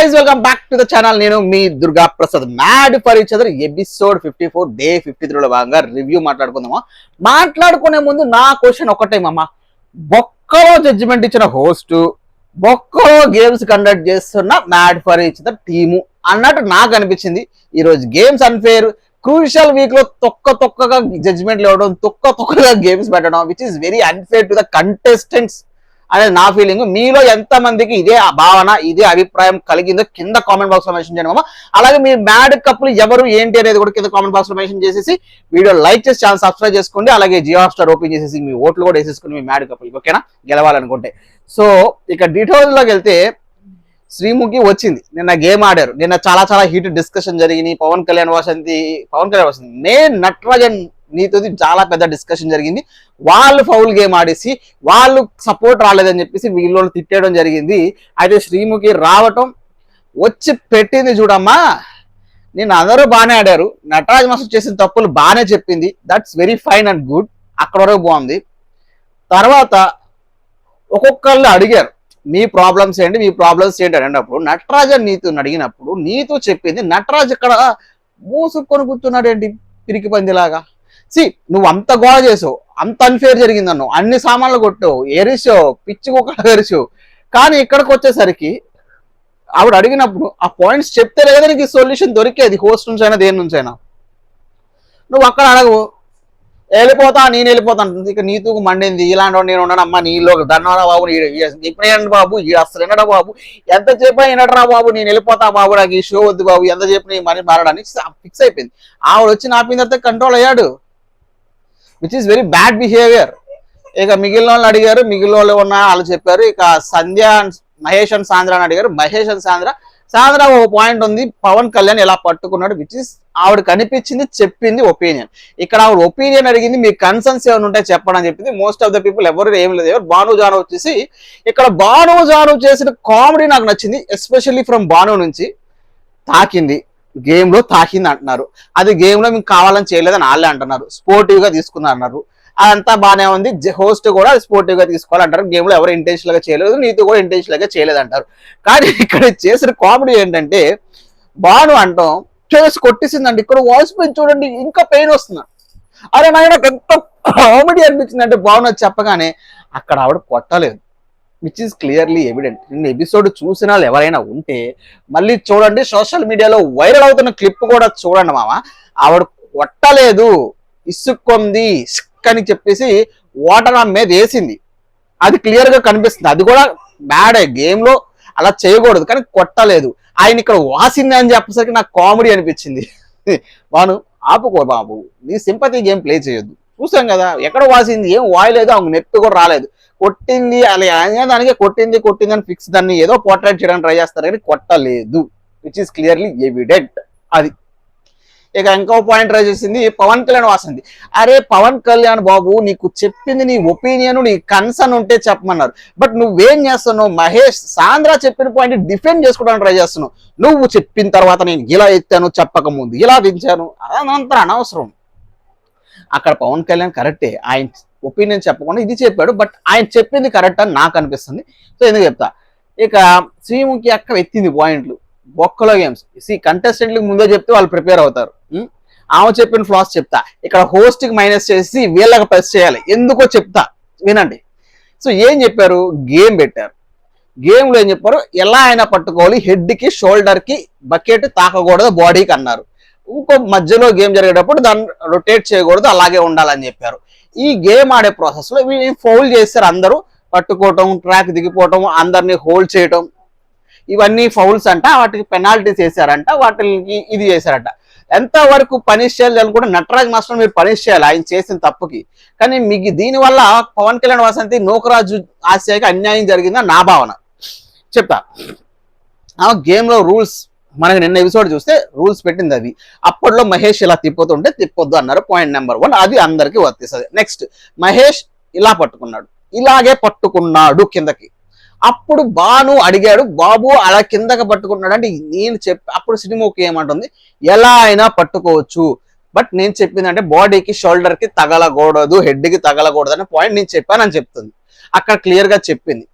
guys, welcome back to the channel. నేను మీ Durga Prasad. Mad for each other episode 54 day 53 లో భాగంగా రివ్యూ మాట్లాడుకుందామా. మాట్లాడుకునే ముందు నా క్వశ్చన్ ఒకటే మామ, బొక్కలో జడ్జిమెంట్ ఇచ్చిన హోస్ట్, బొక్కలో గేమ్స్ కండక్ట్ చేస్తున్న mad for each other team అన్నట్టు నాకు అనిపించింది. ఈరోజు గేమ్స్ అన్ఫేర్, క్రూషియల్ వీక్ లో తొక్కగా జడ్జిమెంట్లు ఇవ్వడం, తొక్కగా గేమ్స్ పెట్టడం, which is very unfair to the contestants అనేది నా ఫీలింగ్. మీలో ఎంత మందికి ఇదే భావన, ఇదే అభిప్రాయం కలిగిందో కింద కామెంట్ బాక్స్ లో మెన్షన్ చేయండి మామ. అలాగే మీ మ్యాడ్ కప్పులు ఎవరు ఏంటి అనేది కూడా కింద కామెంట్ బాక్స్ లో మెన్షన్ చేసేసి వీడియో లైక్ చేసి ఛానల్ సబ్స్క్రైబ్ చేసుకోండి. అలాగే జియో స్టార్ ఓపెన్ చేసేసి మీ ఓట్లు కూడా వేసేసుకుని మీ మ్యాడ్ కప్పులకి, ఓకేనా, గెలవాలనుకుంటే. సో ఇక డీటెయిల్స్ లోకి వెళ్తే, శ్రీముఖి వచ్చింది, నిన్న గేమ్ ఆడారు. నిన్న చాలా హీట్ డిస్కషన్ జరిగింది. పవన్ కళ్యాణ్ వసంతి నేను నటరాజన్ నీతో చాలా పెద్ద డిస్కషన్ జరిగింది. వాళ్ళు ఫౌల్ గేమ్ ఆడేసి వాళ్ళు సపోర్ట్ రాలేదని చెప్పేసి వీళ్ళు తిట్టేయడం జరిగింది. అయితే శ్రీముఖి రావటం వచ్చి పెట్టింది చూడమ్మా, నేను అందరూ బాగానే ఆడారు, నటరాజ్ మాస్టర్ చేసిన తప్పులు బాగానే చెప్పింది, that's very fine and good, అక్కడ వరకు బాగుంది. తర్వాత ఒక్కొక్కళ్ళు అడిగారు మీ ప్రాబ్లమ్స్ ఏంటి అన్నప్పుడు నటరాజన్ నీతో అడిగినప్పుడు నీతో చెప్పింది, నటరాజ్ ఇక్కడ మూసుకొని కూర్చున్నాడు ఏంటి పిరికి పందిలాగా. నువ్వు అంత గోడ చేసావు, అంత అన్ఫేర్ జరిగిందన్నావు, అన్ని సామాన్లు కొట్టావు, ఎరిసావు, పిచ్చి కుక్కలు ఎరిసావు. కానీ ఇక్కడికి వచ్చేసరికి ఆవిడ అడిగినప్పుడు ఆ పాయింట్స్ చెప్తే లేదా నీకు సొల్యూషన్ దొరికేది, హోస్ట్ నుంచి అయినా దేని నుంచి అయినా. నువ్వు అక్కడ అడగవు, నేను వెళ్ళిపోతాను, ఇక నీతూకు మండింది, ఇలాంటి వాడు నేను ఉన్నానమ్మా, నీలో ధన్యవాదా బాబు, ఇప్పుడు ఏంటి బాబు, అసలు వినడా బాబు, ఎంత చెప్పా వినడరా బాబు, నేను వెళ్ళిపోతా బాబు, నాకు ఈ షో వద్దు బాబు, ఎంత చెప్పి నీ మనీ మారడానికి ఫిక్స్ అయిపోయింది. ఆవిడ వచ్చి నా తర్వాత కంట్రోల్ అయ్యాడు, which is very bad behaviour. ఇక మిగిలిన వాళ్ళు అడిగారు, మిగిలిన వాళ్ళు వాళ్ళు చెప్పారు. ఇక సంధ్య మహేష్ అండ్ సాంద్ర అని అడిగారు. మహేష్ అండ్ సాంద్ర ఒక పాయింట్ ఉంది, పవన్ కళ్యాణ్ ఎలా పట్టుకున్నాడు, విచ్ ఇస్ ఆవిడ కనిపించింది, చెప్పింది ఒపీనియన్. ఇక్కడ ఆవిడ ఒపీనియన్ అడిగింది, మీ కన్సర్న్స్ ఏమైనా ఉంటాయి చెప్పడం అని చెప్పింది. మోస్ట్ ఆఫ్ ద పీపుల్ ఎవరు ఏం లేదు. భాను జాను వచ్చేసి ఇక్కడ భాను జాను చేసిన కామెడీ నాకు నచ్చింది, ఎస్పెషల్లీ ఫ్రమ్ భాను నుంచి. గేమ్ లో తాకింది అంటున్నారు, అది గేమ్ లో మీకు కావాలని చేయలేదని వాళ్ళే అంటున్నారు, స్పోర్టివ్ గా తీసుకున్నారు అన్నారు, అదంతా బాగానే ఉంది. హోస్ట్ కూడా స్పోర్టివ్ గా తీసుకోవాలంటారు, గేమ్ లో ఎవరు ఇంటెన్షనల్ గా చేయలేదు, నీతో కూడా ఇంటెన్షనల్ గా చేయలేదు అంటారు. కానీ ఇక్కడ చేసిన కామెడీ ఏంటంటే, బాను అంటాం చేసి కొట్టేసిందండి, ఇక్కడ వాయిస్ పెయిన్ చూడండి ఇంకా పెయిన్ వస్తుంది. అరే నాకు ఎంత కామెడీ అనిపించింది అంటే, బాను చెప్పగానే అక్కడ ఆవిడ కొట్టలేదు, విచ్ ఈస్ క్లియర్లీ ఎవిడెంట్. నిన్న ఎపిసోడ్ చూసిన వాళ్ళు ఎవరైనా ఉంటే మళ్ళీ చూడండి, సోషల్ మీడియాలో వైరల్ అవుతున్న క్లిప్ కూడా చూడండి మామ. ఆవిడ కొట్టలేదు, ఇసుక్కొంది అని చెప్పేసి వాటర్ ఆమె మీద వేసింది, అది క్లియర్ గా కనిపిస్తుంది. అది కూడా బ్యాడే, గేమ్ లో అలా చేయకూడదు, కానీ కొట్టలేదు. ఆయన ఇక్కడ వాసింది అని చెప్పేసరికి నాకు కామెడీ అనిపించింది. వాను ఆపుకో బాబు, నీ సింపతి గేమ్ ప్లే చేయొద్దు, చూసాం కదా ఎక్కడ వాసింది, ఏం వాయలేదు, ఆమె నెప్పి కూడా రాలేదు, కొట్టింది అలా దానికి కొట్టింది అని ఫిక్స్ దాన్ని ఏదో పోర్ట్రేట్ చేయడానికి ట్రై చేస్తారు, కానీ కొట్టలేదు, విచ్ ఈస్ క్లియర్లీ ఎవిడెంట్. అది ఇక ఇంకో పాయింట్ ట్రై చేసింది పవన్ కళ్యాణ్ వాసింది. అరే పవన్ కళ్యాణ్ బాబు, నీకు చెప్పింది నీ ఒపీనియన్, నీ కన్సర్న్ ఉంటే చెప్పమన్నారు, బట్ నువ్వేం చేస్తున్నావు, మహేష్ సాంద్ర చెప్పిన పాయింట్ డిఫెండ్ చేసుకోవడానికి ట్రై చేస్తున్నావు. నువ్వు చెప్పిన తర్వాత నేను ఇలా ఎత్తాను, చెప్పకముందు ఇలా దించాను, అదంతా అనవసరం. అక్కడ పవన్ కళ్యాణ్ కరెక్టే, ఆయన ఒపీనియన్ చెప్పకుండా ఇది చెప్పాడు, బట్ ఆయన చెప్పింది కరెక్ట్ అని నాకు అనిపిస్తుంది. సో ఎందుకు చెప్తా. ఇక శ్రీముఖి అక్క ఎత్తింది పాయింట్లు, బొక్కలో గేమ్స్. కంటెస్టెంట్లకు ముందే చెప్తే వాళ్ళు ప్రిపేర్ అవుతారు. ఆమె చెప్పిన ఫ్లాస్ చెప్తా, ఇక్కడ హోస్ట్ కి మైనస్ చేసి వీళ్ళకి ప్లస్ చేయాలి, ఎందుకో చెప్తా వినండి. సో ఏం చెప్పారు, గేమ్ పెట్టారు. గేమ్ లో ఏం చెప్పారు, ఎలా అయినా పట్టుకోవాలి, హెడ్ కి షోల్డర్ కి బకెట్ తాకకూడదు బాడీకి అన్నారు. ఇంకో మధ్యలో గేమ్ జరిగేటప్పుడు దాన్ని రొటేట్ చేయకూడదు, అలాగే ఉండాలని చెప్పారు. ఈ గేమ్ ఆడే ప్రాసెస్ లో ఫౌల్ చేస్తారు, అందరూ పట్టుకోవటం, ట్రాక్ దిగిపోవటం, అందరినీ హోల్డ్ చేయటం, ఇవన్నీ ఫౌల్స్ అంట. వాటికి పెనాల్టీస్ వేసారంట, వాటికి ఇది చేశారంట. ఎంతవరకు పనిష్ చేయాలి అనుకుంటే నటరాజ్ మాస్టర్ మీరు పనిష్ చేయాలి ఆయన చేసిన తప్పుకి. కానీ మీకు దీనివల్ల పవన్ కళ్యాణ్ వసంతి నూకరాజు ఆశయాకి అన్యాయం జరిగిందని నా భావన. చెప్తా, గేమ్ లో రూల్స్ మనకి నిన్న ఎపిసోడ్ చూస్తే రూల్స్ పెట్టింది అది. అప్పట్లో మహేష్ ఇలా తిప్పుతుంటే తిప్పొద్దు అన్నారు, పాయింట్ నెంబర్ 1, అది అందరికీ వర్తిస్తుంది. నెక్స్ట్, మహేష్ ఇలా పట్టుకున్నాడు, ఇలాగే పట్టుకున్నాడు కిందకి. అప్పుడు బాను అడిగాడు, బాబు అలా కిందకి పట్టుకున్నాడు అంటే నేను అప్పుడు సినిమాకి ఏమంటుంది, ఎలా అయినా పట్టుకోవచ్చు, బట్ నేను చెప్పింది అంటే బాడీకి షోల్డర్ కి తగలకూడదు, హెడ్ కి తగలకూడదు అనే పాయింట్ నేను చెప్పానని చెప్తుంది. అక్కడ క్లియర్ గా చెప్పింది.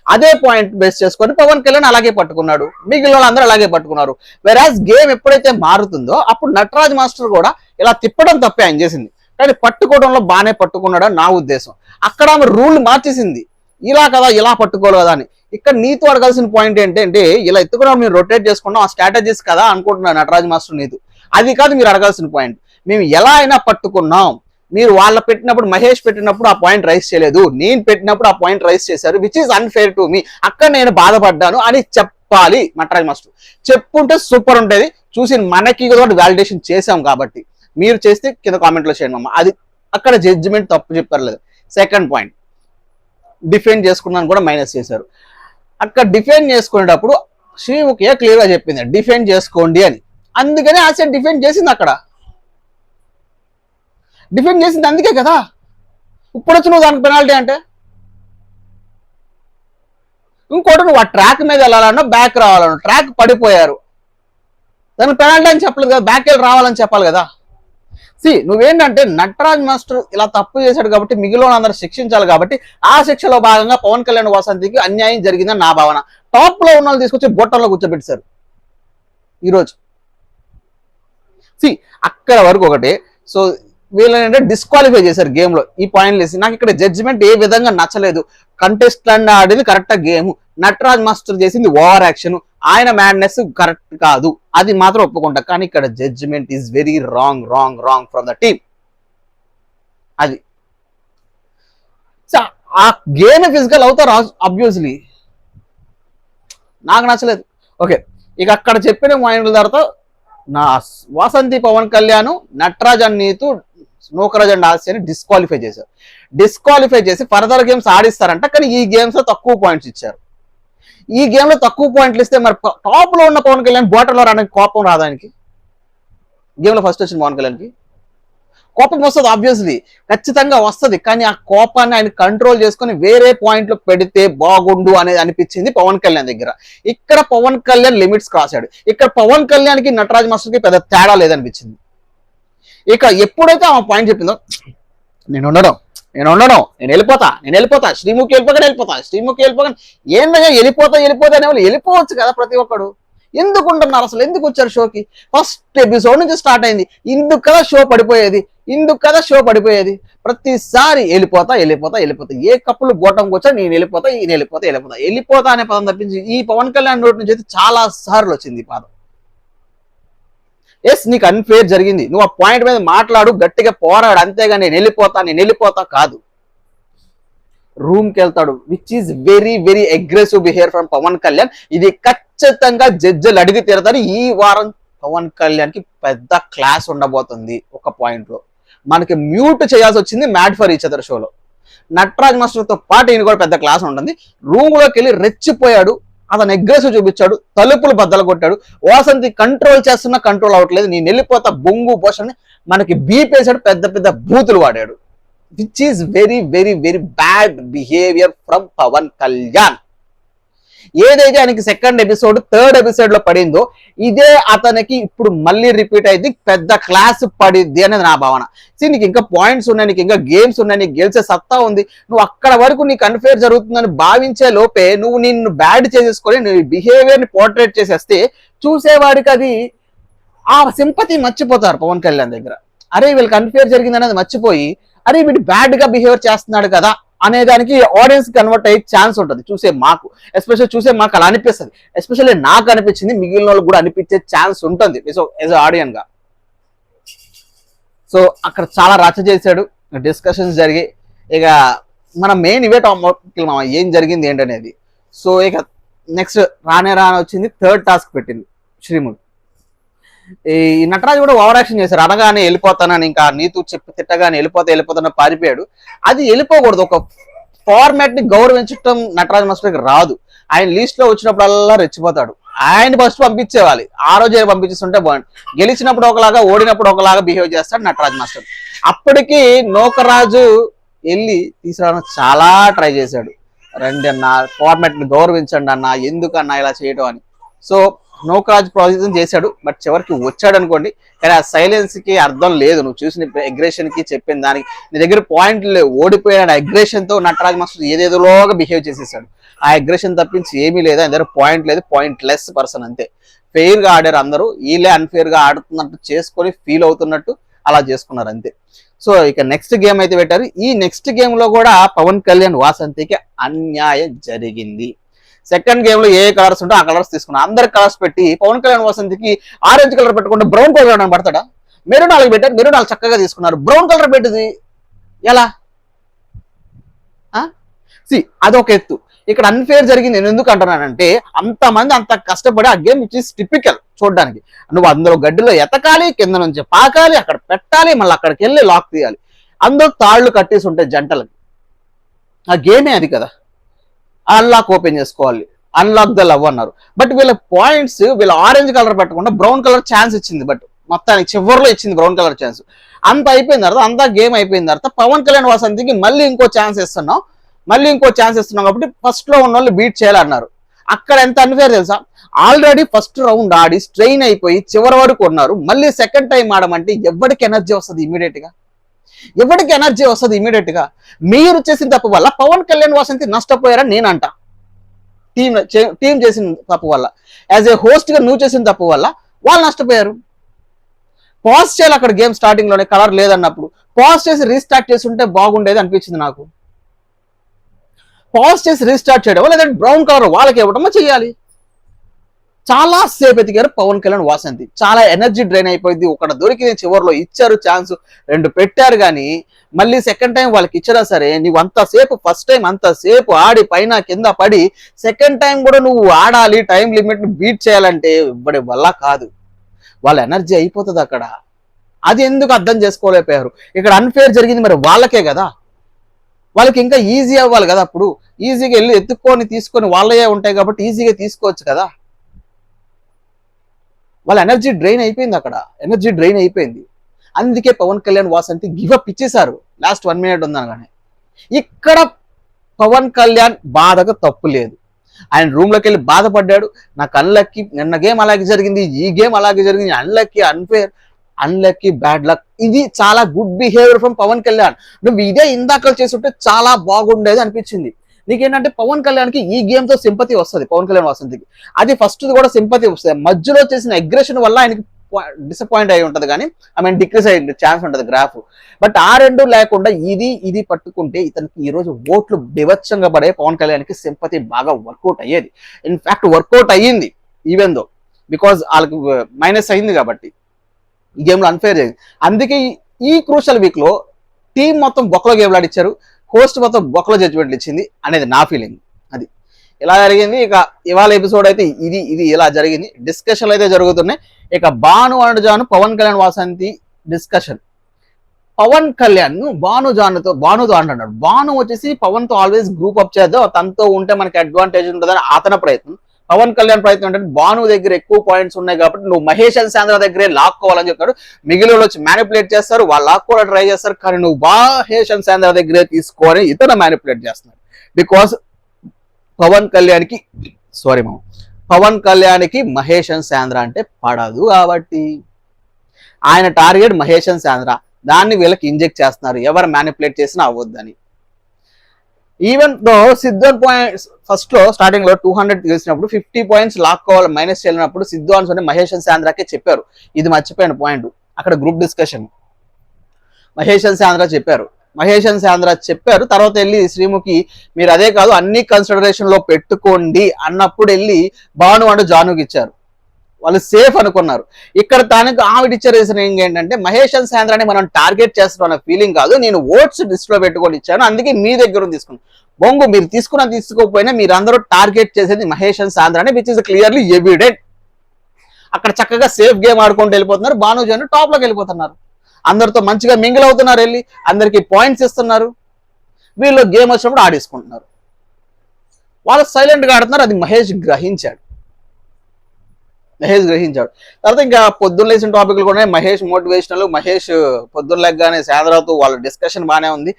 అదే పాయింట్ బేస్ చేసుకొని పవన్ కళ్యాణ్ అలాగే పట్టుకున్నాడు, మిగిలిన వాళ్ళందరూ అలాగే పట్టుకున్నారు. వెరాజ్ గేమ్ ఎప్పుడైతే మారుతుందో అప్పుడు నటరాజ్ మాస్టర్ కూడా ఇలా తిప్పడం తప్పే ఆయన చేసింది, కానీ పట్టుకోవడంలో బాగానే పట్టుకున్నాడని నా ఉద్దేశం. అక్కడ ఆమె రూల్ మార్చేసింది, ఇలా కదా ఇలా పట్టుకోవాలి కదా అని. ఇక్కడ నీతో అడగాల్సిన పాయింట్ ఏంటంటే ఇలా ఎత్తుకున్నాం మీరు రొటేట్ చేసుకున్నాం ఆ స్ట్రాటజీస్ కదా అనుకుంటున్నాను నటరాజ్ మాస్టర్ నీతు. అది కాదు మీరు అడగాల్సిన పాయింట్. మేము ఎలా అయినా పట్టుకున్నాం, మీరు వాళ్ళ పెట్టినప్పుడు మహేష్ పెట్టినప్పుడు ఆ పాయింట్ రైస్ చేయలేదు, నేను పెట్టినప్పుడు ఆ పాయింట్ రైస్ చేశారు, which is unfair to me, అక్కడ నేను బాధపడ్డాను అని చెప్పాలి నటరాజ్ మాస్టర్. చెప్పుంటే సూపర్ ఉంటుంది. చూసి మనకి కూడా వాలిడేషన్ చేసాం కాబట్టి మీరు చేస్తే కింద కామెంట్లో చేయండి అమ్మ. అది అక్కడ జడ్జిమెంట్ తప్పు చెప్పారు లేదు. సెకండ్ పాయింట్, డిఫెండ్ చేసుకున్నాను కూడా మైనస్ చేశారు. అక్కడ డిఫెండ్ చేసుకునేటప్పుడు శ్రీముఖియే క్లియర్గా చెప్పింది డిఫెండ్ చేసుకోండి అని, అందుకని ఆ సైడ్ డిఫెండ్ చేసింది. అక్కడ డిఫెండ్ చేసింది అందుకే కదా. ఇప్పుడు వచ్చి నువ్వు దానికి పెనాల్టీ అంటే ఇంకోటి, నువ్వు ఆ ట్రాక్ మీద వెళ్ళాలన్నా బ్యాక్ రావాలన్నా ట్రాక్ పడిపోయారు, దానికి పెనాల్టీ అని చెప్పలేదు కదా, బ్యాక్ వెళ్ళి రావాలని చెప్పాలి కదా. నువ్వేంటంటే నటరాజ్ మాస్టర్ ఇలా తప్పు చేశాడు కాబట్టి మిగిలిన అందరూ శిక్షించాలి కాబట్టి ఆ శిక్షలో భాగంగా పవన్ కళ్యాణ్ వాసంతికి అన్యాయం జరిగిందని నా భావన. టాప్ లో ఉన్న వాళ్ళు తీసుకొచ్చి బొట్టంలో కూర్చోబెట్టారు ఈరోజు. అక్కడ వరకు ఒకటి. సో వీళ్ళని డిస్క్వాలిఫై చేశారు గేమ్ లో ఈ పాయింట్లు వేసి. నాకు ఇక్కడ జడ్జిమెంట్ ఏ విధంగా నచ్చలేదు. కంటెస్టెంట్ ఆడేది కరెక్ట్ గేమ్, నటరాజ్ మాస్టర్ చేసింది ఓవర్ యాక్షన్, ఆయన మ్యాడ్నెస్ కరెక్ట్ కాదు, అది మాత్రం ఒప్పుకుంటా. కానీ ఇక్కడ judgement is very wrong wrong wrong from the team. అది ఆ గేమ్ ఫిజికల్ అవుతారు అబ్వియస్లీ, నాకు నచ్చలేదు. ఓకే, ఇక అక్కడ చెప్పిన పాయింట్ల తర్వాత నా వాసంతి పవన్ కళ్యాణ్ నటరాజ్ అండ్ నీతు నూకరాజ్ అండ్ ఆస్యాని డిస్క్వాలిఫై చేశారు. డిస్క్వాలిఫై చేసి ఫర్దర్ గేమ్స్ ఆడిస్తారంట, కానీ ఈ గేమ్స్ లో తక్కువ పాయింట్స్ ఇచ్చారు. ఈ గేమ్ లో తక్కువ పాయింట్లు ఇస్తే మరి టాప్ లో ఉన్న పవన్ కళ్యాణ్ బాటంలో రావడానికి కోపం రాదానికి? గేమ్ లో ఫస్ట్ వచ్చిన పవన్ కళ్యాణ్కి కోపం వస్తుంది, ఆబ్వియస్లీ ఖచ్చితంగా వస్తుంది. కానీ ఆ కోపాన్ని ఆయన కంట్రోల్ చేసుకుని వేరే పాయింట్లు పెడితే బాగుండు అనేది అనిపించింది పవన్ కళ్యాణ్ దగ్గర. ఇక్కడ పవన్ కళ్యాణ్ లిమిట్స్ క్రాస్ అయ్యాడు. ఇక్కడ పవన్ కళ్యాణ్కి నటరాజ్ మాస్టర్కి పెద్ద తేడా లేదనిపించింది. ఇక ఎప్పుడైతే ఆ పాయింట్ చెప్పిందో నేను ఉండడం నేను వెళ్ళిపోతా శ్రీముఖి వెళ్ళిపోగా ఏంటంటే వెళ్ళిపోతా అనే వాళ్ళు వెళ్ళిపోవచ్చు కదా ప్రతి ఒక్కడు. ఎందుకు ఉంటున్నారు అసలు, ఎందుకు వచ్చారు షోకి? ఫస్ట్ ఎపిసోడ్ నుంచి స్టార్ట్ అయింది, ఇందుకు కదా షో పడిపోయేది. ప్రతిసారి వెళ్ళిపోతా. ఏ కప్పులు బోటంకి వచ్చా నేను వెళ్ళిపోతా అనే పదం తప్పించి ఈ పవన్ కళ్యాణ్ నోటి నుంచి అయితే చాలా సార్లు వచ్చింది ఈ పదం. ఎస్, నీకు అన్ఫేర్ జరిగింది, నువ్వు ఆ పాయింట్ మీద మాట్లాడు, గట్టిగా పోరాడు, అంతేగా నేను వెళ్ళిపోతా కాదు. రూమ్కి వెళ్తాడు, which is very very aggressive behaviour from Pavan Kalyan. ఇది ఖచ్చితంగా జడ్జిలు అడిగి తీరుతారు. ఈ వారం పవన్ కళ్యాణ్కి పెద్ద క్లాస్ ఉండబోతుంది. ఒక పాయింట్ లో మనకి మ్యూట్ చేయాల్సి వచ్చింది మ్యాడ్ ఫర్ ఈచ్ అదర్ షోలో. నటరాజ్ మాస్టర్తో పాటు ఈయన కూడా పెద్ద క్లాస్ ఉంటుంది. రూమ్ లోకి వెళ్ళి రెచ్చిపోయాడు, అతను అగ్రెసివ్ చూపించాడు, తలుపులు బద్దలు కొట్టాడు. వాసంతి కంట్రోల్ చేస్తున్నా కంట్రోల్ అవ్వట్లేదు, నేను వెళ్ళిపోతా బొంగు పోషణ మనకి బీపేశాడు, పెద్ద బూతులు వాడాడు. Which is very very very bad behaviour from Pavan Kalyan. ఏదైతే ఆయనకి సెకండ్ ఎపిసోడ్ థర్డ్ ఎపిసోడ్ లో పడిందో ఇదే అతనికి ఇప్పుడు మళ్ళీ రిపీట్ అయింది, పెద్ద క్లాస్ పడిద్ది అనేది నా భావన. నీకు ఇంకా పాయింట్స్ ఉన్నాయి, నీకు ఇంకా గేమ్స్ ఉన్నాయి, నీకు గెలిచే సత్తా ఉంది. నువ్వు అక్కడ వరకు నీకు అన్ఫేర్ జరుగుతుందని భావించే లోపే నువ్వు నిన్ను బ్యాడ్ చేసేసుకొని నీ బిహేవియర్ ని పోర్ట్రేట్ చేసేస్తే చూసేవాడికి అది ఆ సింపతి మర్చిపోతారు పవన్ కళ్యాణ్ దగ్గర. అరే వీళ్ళకి అన్ఫేర్ జరిగింది అనేది మర్చిపోయి అరే వీడు బ్యాడ్ గా బిహేవియర్ చేస్తున్నాడు కదా అనేదానికి ఆడియన్స్ కన్వర్ట్ అయ్యే ఛాన్స్ ఉంటుంది. చూసే మాకు అలా అనిపిస్తుంది. ఎస్పెషల్లీ నాకు అనిపించింది, మిగిలిన వాళ్ళకి కూడా అనిపించే ఛాన్స్ ఉంటుంది యాజ్ ఆడియన్ గా. సో అక్కడ చాలా రచ్చ చేశాడు, డిస్కషన్స్ జరిగి. ఇక మన మెయిన్ ఇవే టాపిక్ ఏం జరిగింది ఏంటనేది. సో ఇక నెక్స్ట్ రానే వచ్చింది, థర్డ్ టాస్క్ పెట్టింది శ్రీముఖి. ఈ నటరాజు కూడా ఓవర్ యాక్షన్ చేశారు, అనగానే వెళ్ళిపోతానని, ఇంకా నీతు చెప్పి తిట్టగానే వెళ్ళిపోతానని పారిపోయాడు. అది వెళ్ళిపోకూడదు. ఒక ఫార్మాట్ ని గౌరవించడం నటరాజ్ మాస్టర్కి రాదు. ఆయన లిస్ట్ లో వచ్చినప్పుడల్లా రెచ్చిపోతాడు. ఆయన ఫస్ట్ పంపించేవాలి, ఆ రోజు పంపించేస్తుంటే బాగుంది. గెలిచినప్పుడు ఒకలాగా, ఓడినప్పుడు ఒకలాగా బిహేవ్ చేస్తాడు నటరాజ్ మాస్టర్. అప్పటికి నూకరాజు వెళ్ళి తీసుకురావడం చాలా ట్రై చేశాడు. రండి అన్న, ఫార్మాట్ ని గౌరవించండి అన్న, ఎందుకన్నా ఇలా చేయడం అని. సో నో కాజ్ ప్రాజెక్ట్ చేశాడు, బట్ చివరికి వచ్చాడు అనుకోండి. కానీ ఆ సైలెన్స్ కి అర్థం లేదు. నువ్వు చూసిన అగ్రెషన్ కి చెప్పిన దానికి నీ దగ్గర పాయింట్ లేవు. ఓడిపోయిన అగ్రెషన్ తో నటరాజ్ మాస్టర్ ఏదేదోలోగా బిహేవ్ చేసేసాడు. ఆ అగ్రెషన్ తప్పించి ఏమీ లేదు. ఆయన దగ్గర పాయింట్ లేదు, పాయింట్ లెస్ పర్సన్ అంతే. ఫెయిర్ గా ఆడారు అందరూ, వీళ్ళే అన్ఫెయిర్ గా ఆడుతున్నట్టు చేసుకొని ఫీల్ అవుతున్నట్టు అలా చేసుకున్నారు అంతే. సో ఇక నెక్స్ట్ గేమ్ అయితే పెట్టారు. ఈ నెక్స్ట్ గేమ్ లో కూడా పవన్ కళ్యాణ్ వాసంతికి అన్యాయం జరిగింది. సెకండ్ గేమ్ లో ఏ కలర్స్ ఉంటే ఆ కలర్స్ తీసుకున్నారు. అందరు కలర్స్ పెట్టి పవన్ కళ్యాణ్ వాసంతికి ఆరెంజ్ కలర్ పెట్టుకుంటే బ్రౌన్ కలర్ పడతాడా? మెరూన్ 4 పెట్టారు, మెరూన్ 4 చక్కగా తీసుకున్నారు. బ్రౌన్ కలర్ పెట్టింది ఎలా? అదొక ఎత్తు. ఇక్కడ అన్ఫేర్ జరిగింది. నేను ఎందుకు అంటున్నానంటే అంతమంది అంత కష్టపడి ఆ గేమ్ ఇట్ ఈస్ టిపికల్ చూడడానికి. నువ్వు అందులో గడ్డిలో ఎతకాలి, కింద నుంచి పాకాలి, అక్కడ పెట్టాలి, మళ్ళీ అక్కడికి వెళ్ళి లాక్ తీయాలి. అందరూ తాళ్లు కట్టేసి ఉంటాయి జంటలకు. ఆ గేమే అది కదా. అన్లాక్ ఓపెన్ చేసుకోవాలి, అన్లాక్ ద లవ్ అన్నారు. బట్ వీళ్ళ పాయింట్స్ వీళ్ళ ఆరెంజ్ కలర్ పెట్టకుండా బ్రౌన్ కలర్ ఛాన్స్ ఇచ్చింది. బట్ మొత్తానికి చివరిలో ఇచ్చింది బ్రౌన్ కలర్ ఛాన్స్. అంత అయిపోయిన తర్వాత, అంతా గేమ్ అయిపోయిన తర్వాత పవన్ కళ్యాణ్ వాసంతికి మళ్ళీ ఇంకో ఛాన్స్ ఇస్తున్నాం కాబట్టి ఫస్ట్ లో ఉన్న వాళ్ళు బీట్ చేయాలన్నారు. అక్కడ ఎంత అన్ఫేర్ తెలుసా? ఆల్రెడీ ఫస్ట్ రౌండ్ ఆడి స్ట్రెయిన్ అయిపోయి చివరి వరకు ఉన్నారు. మళ్ళీ సెకండ్ టైం ఆడమంటే ఎవరికి ఎనర్జీ వస్తుంది ఇమీడియట్ గా? మీరు చేసిన తప్పు వల్ల పవన్ కళ్యాణ్ వాసంతి నష్టపోయారని నేను అంట. టీం చేసిన తప్పు వల్ల, యాజ్ ఏ హోస్ట్ గా నువ్వు చేసిన తప్పు వల్ల వాళ్ళు నష్టపోయారు. పాజ్ చేయాలి అక్కడ గేమ్ స్టార్టింగ్ లోనే, కలర్ లేదన్నప్పుడు పాజ్ చేసి రీస్టార్ట్ చేసి ఉంటే బాగుండేది అనిపించింది నాకు. పాజ్ చేసి రీస్టార్ట్ చేయడం లేదంటే బ్రౌన్ కలర్ వాళ్ళకి ఇవ్వడమో చేయాలి. చాలా సేపు ఎతికారు పవన్ కళ్యాణ్ వాసంతి. చాలా ఎనర్జీ డ్రైన్ అయిపోయింది. ఒకటి దొరికింది, చివరిలో ఇచ్చారు ఛాన్స్, 2 పెట్టారు. కానీ మళ్ళీ సెకండ్ టైం వాళ్ళకి ఇచ్చినా సరే నువ్వు అంతసేపు ఫస్ట్ టైం అంతసేపు ఆడి పైన కింద పడి సెకండ్ టైం కూడా నువ్వు ఆడాలి, టైం లిమిట్ బీట్ చేయాలంటే ఇవ్వడి వల్ల కాదు. వాళ్ళ ఎనర్జీ అయిపోతుంది అక్కడ. అది ఎందుకు అర్థం చేసుకోలేకపోయారు? ఇక్కడ అన్ఫేర్ జరిగింది మరి వాళ్ళకే కదా. వాళ్ళకి ఇంకా ఈజీ అవ్వాలి కదా. అప్పుడు ఈజీగా వెళ్ళి ఎత్తుక్కొని తీసుకొని వాళ్ళే ఉంటాయి కాబట్టి ఈజీగా తీసుకోవచ్చు కదా. వాళ్ళ ఎనర్జీ డ్రైన్ అయిపోయింది. అందుకే పవన్ కళ్యాణ్ వాసంతి గివప్ ఇచ్చేశారు లాస్ట్ 1 minute ఉందనగానే. ఇక్కడ పవన్ కళ్యాణ్ బాధగా తప్పు లేదు. ఆయన రూమ్ లోకి వెళ్ళి బాధపడ్డాడు. నాకు అన్లక్కీ, నిన్న గేమ్ అలాగే జరిగింది, ఈ గేమ్ అలాగే జరిగింది, unlucky, unfair, unlucky, bad luck. ఇది చాలా good behaviour from Pavan Kalyan. నువ్వు ఇదే ఇందాకలు చేస్తుంటే చాలా బాగుండేది అనిపించింది. నీకేంటంటే పవన్ కళ్యాణ్కి ఈ గేమ్ తో సింపతి వస్తుంది, పవన్ కళ్యాణ్ వాసంతికి. అది ఫస్ట్ కూడా సింపతి వస్తుంది. మధ్యలో చేసిన అగ్రెషన్ వల్ల ఆయనకి డిసప్పాయింట్ అయి ఉంటుంది, కానీ డిక్రీస్ అయ్యే ఛాన్స్ ఉంటుంది గ్రాఫ్. బట్ ఆ రెండు లేకుండా ఇది పట్టుకుంటే ఇతనికి ఈ రోజు ఓట్లు బీభత్సంగా పడే పవన్ కళ్యాణ్కి సింపతి బాగా వర్కౌట్ అయ్యేది. ఇన్ఫాక్ట్ వర్కౌట్ అయ్యింది, ఈవెన్ దో బికాజ్ వాళ్ళకి మైనస్ అయింది కాబట్టి ఈ గేమ్లో అన్ఫేర్ చేసింది. అందుకే ఈ క్రూషల్ వీక్ లో టీం మొత్తం బొక్కలో గేమ్లు ఆడిచ్చారు, హోస్ట్ మొత్తం బొక్కలో జడ్జిమెంట్లు ఇచ్చింది అనేది నా ఫీలింగ్. అది ఇలా జరిగింది. ఇక ఇవాళ ఎపిసోడ్ అయితే ఇది ఇలా జరిగింది. డిస్కషన్లు అయితే జరుగుతున్నాయి. ఇక భాను అండ్ జాను పవన్ కళ్యాణ్ వాసంతి డిస్కషన్. పవన్ కళ్యాణ్ భానుతో అంటున్నాడు. భాను వచ్చేసి పవన్ తో ఆల్వేస్ గ్రూప్ అప్ చేద్దాం, తనతో ఉంటే మనకి అడ్వాంటేజ్ ఉంటుందని అతని ప్రయత్నం. పవన్ కళ్యాణ్ ప్రయత్నం అంటే భాను దగ్గర ఎక్కువ పాయింట్స్ ఉన్నాయి కాబట్టి నువ్వు మహేష్ అండ్ సాంద్ర దగ్గరే లాక్కోవాలని చెప్తాడు. మిగిలిన వచ్చి మ్యానిపులేట్ చేస్తారు, వాళ్ళు లాక్కోవడం ట్రై చేస్తారు, కానీ నువ్వు మహేష్ అండ్ సాంద్ర దగ్గరే తీసుకోని ఇతను మ్యానిపులేట్ చేస్తున్నాడు. బికాస్ పవన్ కళ్యాణ్కి మహేష్ అండ్ సాంద్ర అంటే పడదు కాబట్టి ఆయన టార్గెట్ మహేష్ అండ్ సాంద్ర. దాన్ని వీళ్ళకి ఇంజెక్ట్ చేస్తున్నారు, ఎవరు మ్యానిపులేట్ చేసినా అవ్వద్దని. Even though Siddhu points first లో స్టార్టింగ్ లో 200 గెలిచినప్పుడు 50 పాయింట్స్ లాక్కోవాలి మైనస్ చేయాలన్నప్పుడు సిద్ధు అని మహేష్ అండ్ సాంద్రకే చెప్పారు. ఇది మర్చిపోయిన పాయింట్. అక్కడ గ్రూప్ డిస్కషన్ మహేష్ అండ్ సాంద్ర చెప్పారు. తర్వాత వెళ్ళి శ్రీముఖి మీరు అదే కాదు అన్ని కన్సిడరేషన్ లో పెట్టుకోండి అన్నప్పుడు వెళ్ళి భాను అండ్ జానుకి ఇచ్చారు. వాళ్ళు సేఫ్ అనుకున్నారు. ఇక్కడ తనకు ఆవిడిచ్చే రీజనింగ్ ఏంటంటే మహేష్ అండ్ సాంద్రాని మనం టార్గెట్ చేస్తున్నాం అన్న ఫీలింగ్ కాదు, నేను ఓట్స్ లిస్ట్ లో పెట్టుకొని ఇచ్చాను, అందుకే మీ దగ్గర తీసుకున్నాను. బొంగు మీరు తీసుకోకపోయినా మీరు అందరూ టార్గెట్ చేసేది మహేష్ అండ్ సాంద్రాని, విచ్ ఇస్ క్లియర్లీ ఎవిడెంట్. అక్కడ చక్కగా సేఫ్ గేమ్ ఆడుకుంటూ వెళ్ళిపోతున్నారు. భానుజాను టాప్ లోకి వెళ్ళిపోతున్నారు, అందరితో మంచిగా మింగిల్ అవుతున్నారు, వెళ్ళి అందరికి పాయింట్స్ ఇస్తున్నారు. వీళ్ళు గేమ్ వచ్చినప్పుడు ఆడేసుకుంటున్నారు. వాళ్ళు సైలెంట్ గా ఆడుతున్నారు. అది మహేష్ గ్రహించాడు. తర్వాత ఇంకా పొద్దున్న లేచిన టాపిక్లు కూడా మహేష్ మోటివేషనల్. మహేష్ పొద్దున్న లెగ్గానే సాంద్రతో వాళ్ళ డిస్కషన్ బాగానే ఉంది.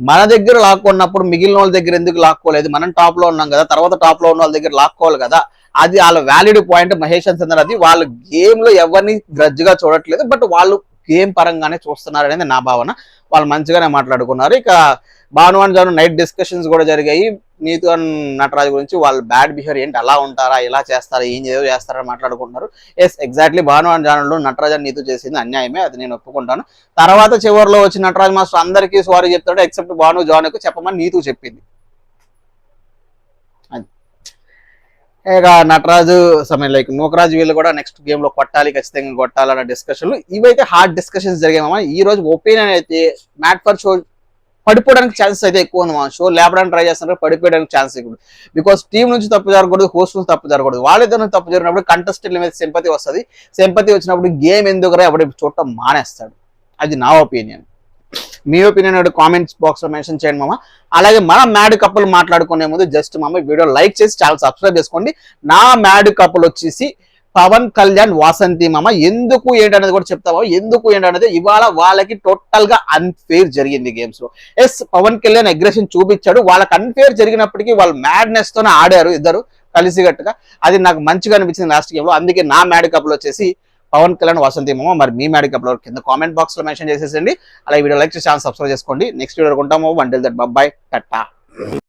మన దగ్గర లాక్కున్నప్పుడు మిగిలిన వాళ్ళ దగ్గర ఎందుకు లాక్కోలేదు? మనం టాప్ లో ఉన్నాం కదా, తర్వాత టాప్ లో ఉన్న వాళ్ళ దగ్గర లాక్కోవాలి కదా అది వాళ్ళ వ్యాలిడ్ పాయింట్. మహేష్ చంద్ర అది వాళ్ళ గేమ్ లో ఎవరిని గ్రడ్జ్ గా చూడట్లేదు, బట్ వాళ్ళు గేమ్ పరంగానే చూస్తున్నారు అనేది నా భావన. వాళ్ళు మంచిగానే మాట్లాడుకున్నారు. ఇక Bhanu and Janu night discussions కూడా జరిగాయి నీతు అండ్ నటరాజ్ గురించి. వాళ్ళు బ్యాడ్ బిహేవియర్ ఏంటి, అలా ఉంటారా, ఇలా చేస్తారా, ఏం చేస్తారని మాట్లాడుకుంటున్నారు. ఎస్ ఎగ్జాక్ట్లీ భాను అండ్ జానులో నటరాజ్ అని నీతు చేసింది అన్యాయమే, అది నేను ఒప్పుకుంటాను. తర్వాత చివరిలో వచ్చి నటరాజ్ మాస్టర్ అందరికీ సారీ చెప్తాడు ఎక్సెప్ట్ భాను జానుకు చెప్పమని నీతు చెప్పింది. ఇక నటరాజు సమయం లైక్ నూకరాజు వీళ్ళు కూడా నెక్స్ట్ గేమ్ లో కొట్టాలి, ఖచ్చితంగా కొట్టాలన్న డిస్కషన్లు ఇవైతే హార్డ్ డిస్కషన్స్ జరిగాయమ్మా. ఈ రోజు ఒపీనియన్ అయితే మ్యాట్ ఫర్ షో పడిపోవడానికి ఛాన్సెస్ అయితే ఎక్కువ ఉంది. షో లేపడానికి ట్రై చేస్తున్నారు, పడిపోయడానికి ఛాన్స్ ఎక్కువ. బికాస్ టీం నుంచి తప్పు జరగకూడదు, హోస్ట్ నుంచి తప్పు జరగకూడదు. వాళ్ళిద్దరు తప్పు జరిగినప్పుడు కంటెస్టెంట్ల మీద సింపతి వస్తుంది. సింపతి వచ్చినప్పుడు గేమ్ ఎందుకురా ఎవరి చూడటం మానేస్తాడు. అది నా ఒపీనియన్. మీ ఒపీనియన్ కామెంట్స్ బాక్స్ లో మెన్షన్ చేయండి మామ. అలాగే మన మ్యాడ్ కప్పులు మాట్లాడుకునే ముందు జస్ట్ మామ వీడియో లైక్ చేసి ఛానల్ సబ్స్క్రైబ్ చేసుకోండి. నా మ్యాడ్ కప్పులు వచ్చేసి పవన్ కళ్యాణ్ వాసంతి మామ. ఎందుకు ఏంటనేది కూడా చెప్తావా, ఎందుకు ఏంటనేది ఇవాళ వాళ్ళకి టోటల్ గా అన్ఫేర్ జరిగింది గేమ్స్ లో. ఎస్ పవన్ కళ్యాణ్ అగ్రెషన్ చూపించాడు, వాళ్ళకి అన్ఫేర్ జరిగినప్పటికీ వాళ్ళు మ్యాడ్నెస్ తోనే ఆడారు ఇద్దరు కలిసిగట్టుగా. అది నాకు మంచిగా అనిపించింది లాస్ట్ గేమ్ లో. అందుకే నా మ్యాడ్ కప్పులు వచ్చేసి పవన్ కళ్యాణ్ వసంతి మామ. మరి మీ మ్యాడ్ కప్పులు కింద కామెంట్ బాక్స్ లో మెన్షన్ చేసేసండి. అలాగే వీడియో లైక్ చేసి ఛానల్ సబ్స్క్రైబ్ చేసుకోండి. నెక్స్ట్ వీడియో కొంటాము. Until that bye, Tata.